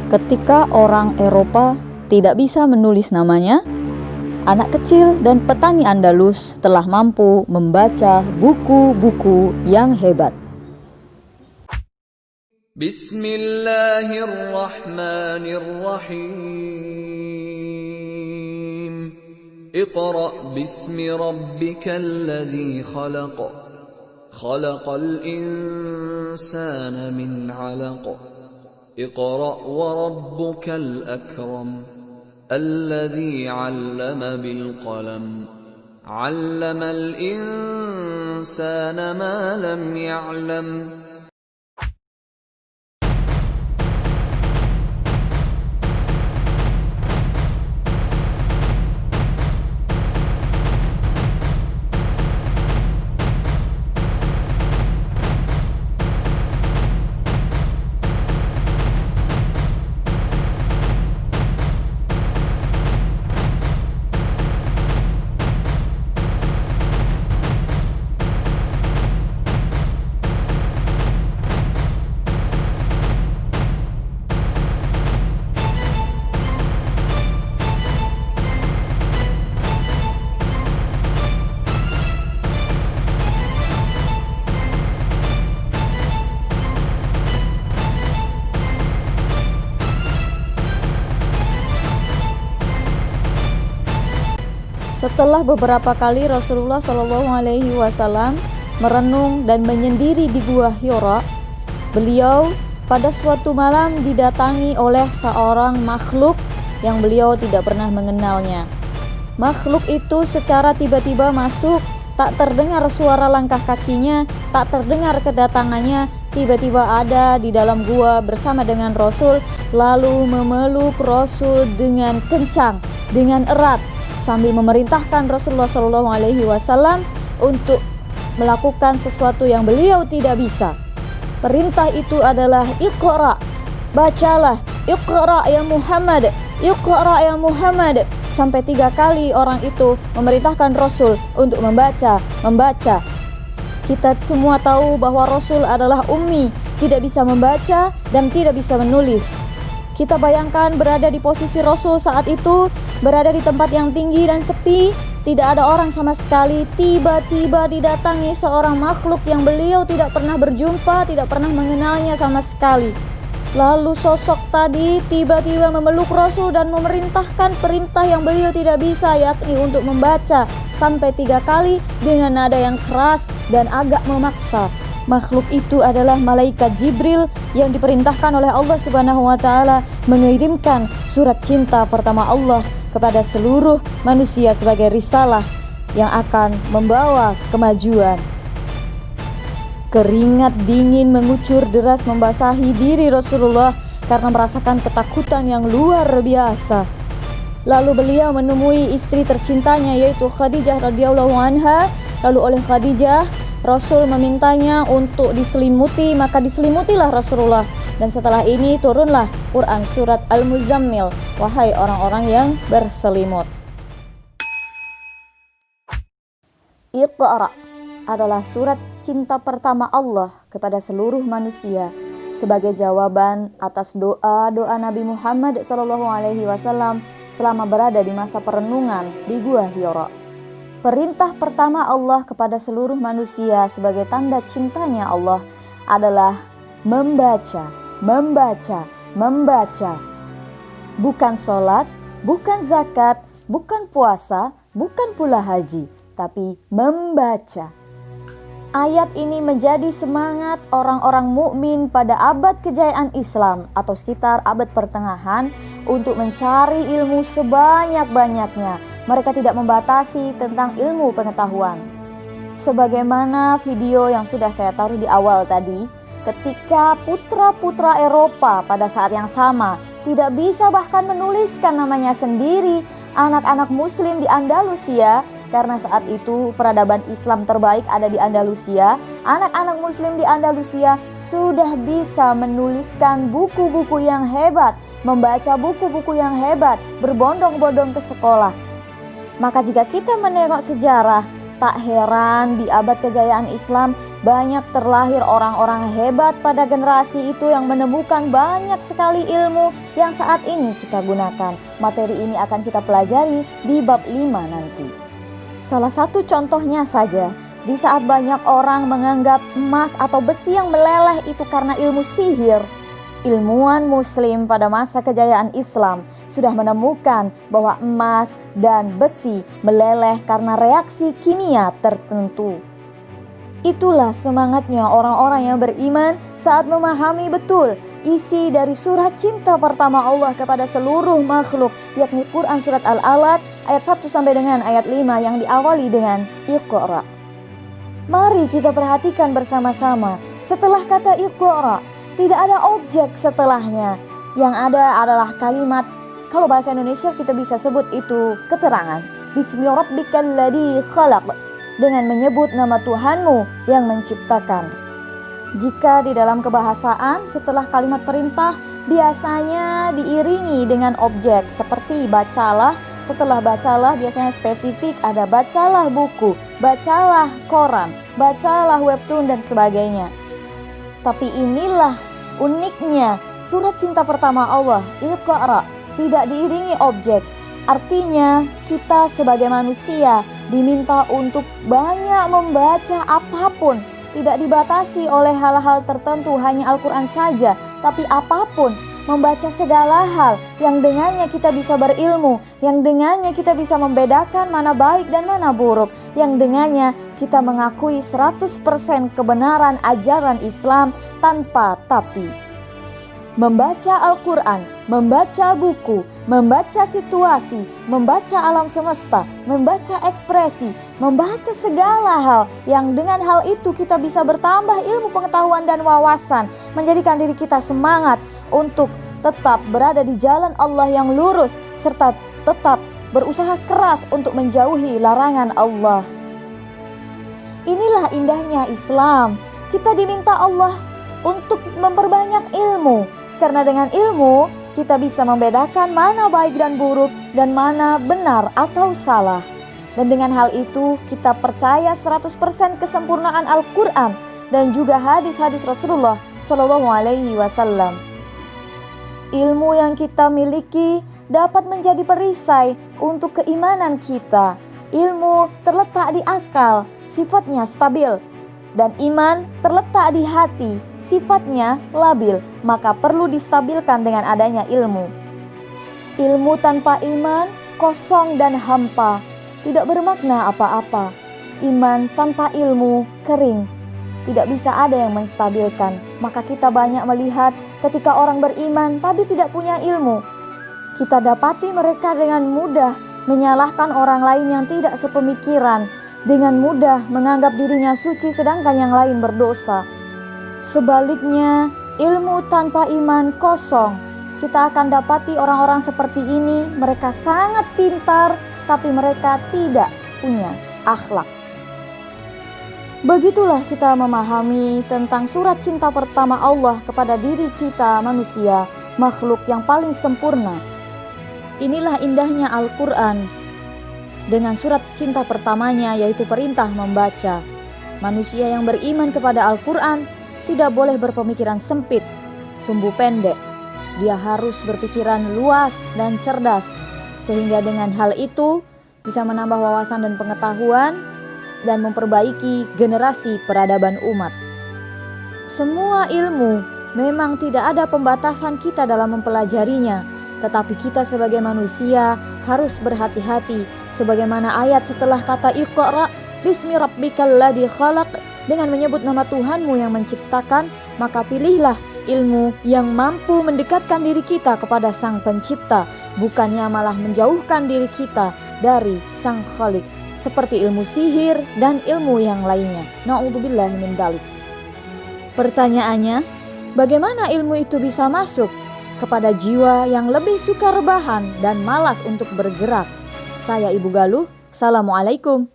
Ketika orang Eropa tidak bisa menulis namanya, anak kecil dan petani Andalus telah mampu membaca buku-buku yang hebat. Bismillahirrahmanirrahim. Iqra' bismi rabbikal ladzi khalaq. Khalaqal insana min 'alaq. Iqra' wa rabbukal akram. Alladzi 'allama bil qalam. 'Allamal insana ma lam ya'lam. Setelah beberapa kali Rasulullah SAW merenung dan menyendiri di Gua Hira, beliau pada suatu malam didatangi oleh seorang makhluk yang beliau tidak pernah mengenalnya. Makhluk itu secara tiba-tiba masuk, tak terdengar suara langkah kakinya, tak terdengar kedatangannya, tiba-tiba ada di dalam gua bersama dengan Rasul, lalu memeluk Rasul dengan kencang, dengan erat, sambil memerintahkan Rasulullah SAW untuk melakukan sesuatu yang beliau tidak bisa. Perintah itu adalah Iqra', bacalah, Iqra' ya Muhammad, Iqra' ya Muhammad. Sampai 3 kali orang itu memerintahkan Rasul untuk membaca. Kita semua tahu bahwa Rasul adalah ummi, tidak bisa membaca dan tidak bisa menulis. Kita bayangkan berada di posisi Rasul saat itu, berada di tempat yang tinggi dan sepi, tidak ada orang sama sekali. Tiba-tiba didatangi seorang makhluk yang beliau tidak pernah berjumpa, tidak pernah mengenalnya sama sekali. Lalu sosok tadi tiba-tiba memeluk Rasul dan memerintahkan perintah yang beliau tidak bisa, yakni untuk membaca sampai 3 kali dengan nada yang keras dan agak memaksa. Makhluk itu adalah malaikat Jibril yang diperintahkan oleh Allah Subhanahu wa taala mengirimkan surat cinta pertama Allah kepada seluruh manusia sebagai risalah yang akan membawa kemajuan. Keringat dingin mengucur deras membasahi diri Rasulullah karena merasakan ketakutan yang luar biasa. Lalu beliau menemui istri tercintanya yaitu Khadijah radhiyallahu anha. Lalu oleh Khadijah Rasul memintanya untuk diselimuti, maka diselimutilah Rasulullah. Dan setelah ini turunlah Quran surat Al-Muzammil, wahai orang-orang yang berselimut. Iqra' adalah surat cinta pertama Allah kepada seluruh manusia sebagai jawaban atas doa-doa Nabi Muhammad SAW selama berada di masa perenungan di Gua Hira. Perintah pertama Allah kepada seluruh manusia sebagai tanda cintanya Allah adalah membaca. Bukan sholat, bukan zakat, bukan puasa, bukan pula haji, tapi membaca. Ayat ini menjadi semangat orang-orang mukmin pada abad kejayaan Islam atau sekitar abad pertengahan untuk mencari ilmu sebanyak-banyaknya. Mereka tidak membatasi tentang ilmu pengetahuan. Sebagaimana video yang sudah saya taruh di awal tadi, ketika putra-putra Eropa pada saat yang sama tidak bisa bahkan menuliskan namanya sendiri, anak-anak muslim di Andalusia, karena saat itu peradaban Islam terbaik ada di Andalusia, anak-anak muslim di Andalusia sudah bisa menuliskan buku-buku yang hebat, membaca buku-buku yang hebat, berbondong-bondong ke sekolah. Maka jika kita menengok sejarah, tak heran di abad kejayaan Islam banyak terlahir orang-orang hebat pada generasi itu yang menemukan banyak sekali ilmu yang saat ini kita gunakan. Materi ini akan kita pelajari di bab 5 nanti. Salah satu contohnya saja, di saat banyak orang menganggap emas atau besi yang meleleh itu karena ilmu sihir, ilmuwan muslim pada masa kejayaan Islam sudah menemukan bahwa emas dan besi meleleh karena reaksi kimia tertentu. Itulah semangatnya orang-orang yang beriman saat memahami betul isi dari surat cinta pertama Allah kepada seluruh makhluk, yakni Quran surat Al-Alaq ayat 1 sampai dengan ayat 5 yang diawali dengan Iqra. Mari kita perhatikan bersama-sama. Setelah kata Iqra, tidak ada objek setelahnya. Yang ada adalah kalimat, kalau bahasa Indonesia kita bisa sebut itu keterangan. Bismi rabbikal ladzi khalaq, dengan menyebut nama Tuhanmu yang menciptakan. Jika di dalam kebahasaan setelah kalimat perintah biasanya diiringi dengan objek seperti bacalah. Setelah bacalah biasanya spesifik, ada bacalah buku, bacalah koran, bacalah webtoon dan sebagainya. Tapi inilah uniknya surat cinta pertama Allah, Iqra, tidak diiringi objek. Artinya kita sebagai manusia diminta untuk banyak membaca apapun. Tidak dibatasi oleh hal-hal tertentu, hanya Al-Quran saja. Tapi apapun, membaca segala hal yang dengannya kita bisa berilmu, yang dengannya kita bisa membedakan mana baik dan mana buruk, yang dengannya kita mengakui 100% kebenaran ajaran Islam tanpa tapi. Membaca Al-Quran, membaca buku, membaca situasi, membaca alam semesta, membaca ekspresi, membaca segala hal yang dengan hal itu kita bisa bertambah ilmu pengetahuan dan wawasan, menjadikan diri kita semangat untuk tetap berada di jalan Allah yang lurus, serta tetap berusaha keras untuk menjauhi larangan Allah. Inilah indahnya Islam. Kita diminta Allah untuk memperbanyak ilmu. Karena dengan ilmu kita bisa membedakan mana baik dan buruk dan mana benar atau salah. Dan dengan hal itu kita percaya 100% kesempurnaan Al-Quran dan juga hadis-hadis Rasulullah SAW. Ilmu yang kita miliki dapat menjadi perisai untuk keimanan kita. Ilmu terletak di akal, sifatnya stabil. Dan iman terletak di hati, sifatnya labil, maka perlu distabilkan dengan adanya ilmu. Ilmu tanpa iman kosong dan hampa, tidak bermakna apa-apa. Iman tanpa ilmu kering, tidak bisa ada yang menstabilkan. Maka kita banyak melihat ketika orang beriman tapi tidak punya ilmu. Kita dapati mereka dengan mudah menyalahkan orang lain yang tidak sepemikiran, dengan mudah menganggap dirinya suci sedangkan yang lain berdosa. Sebaliknya, ilmu tanpa iman kosong. Kita akan dapati orang-orang seperti ini, mereka sangat pintar tapi mereka tidak punya akhlak. Begitulah kita memahami tentang surat cinta pertama Allah kepada diri kita manusia, makhluk yang paling sempurna. Inilah indahnya Al-Quran. Dengan surat cinta pertamanya yaitu perintah membaca. Manusia yang beriman kepada Al-Quran tidak boleh berpemikiran sempit, sumbu pendek. Dia harus berpikiran luas dan cerdas, sehingga dengan hal itu bisa menambah wawasan dan pengetahuan dan memperbaiki generasi peradaban umat. Semua ilmu memang tidak ada pembatasan kita dalam mempelajarinya. Tetapi kita sebagai manusia harus berhati-hati. Sebagaimana ayat setelah kata Iqra, Bismi rabbikal ladzi khalaq, dengan menyebut nama Tuhanmu yang menciptakan, maka pilihlah ilmu yang mampu mendekatkan diri kita kepada Sang Pencipta, bukannya malah menjauhkan diri kita dari Sang Khalik, seperti ilmu sihir dan ilmu yang lainnya. Na'udzubillahi min dzalik. Pertanyaannya, bagaimana ilmu itu bisa masuk kepada jiwa yang lebih suka rebahan dan malas untuk bergerak? Saya Ibu Galuh, Assalamualaikum.